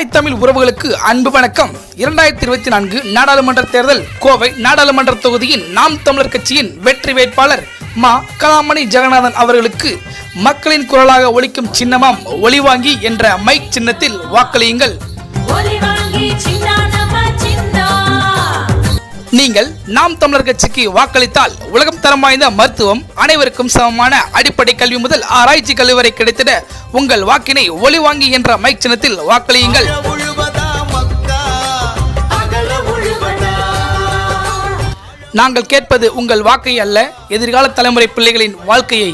தாய் தமிழ் உறவுகளுக்கு அன்பு வணக்கம். 2024 நாடாளுமன்ற தேர்தல் கோவை நாடாளுமன்ற தொகுதியின் நாம் தமிழர் கட்சியின் வெற்றி வேட்பாளர் மா. கலாமணி ஜெகநாதன் அவர்களுக்கு மக்களின் குரலாக ஒலிக்கும் சின்னமாம் ஒலிவாங்கி என்ற மைக் சின்னத்தில் வாக்களியுங்கள். நீங்கள் நாம் தமிழர் கட்சிக்கு வாக்களித்தால் உலகம் தரம் வாய்ந்த மருத்துவம், அனைவருக்கும் சமமான அடிப்படை கல்வி முதல் ஆராய்ச்சி கல்வி வரை கிடைத்திட உங்கள் வாக்கினை ஒலிவாங்கி என்ற மைக் சின்னத்தில் வாக்களியுங்கள். நாங்கள் கேட்பது உங்கள் வாக்கை அல்ல, எதிர்கால தலைமுறை பிள்ளைகளின் வாழ்க்கையை.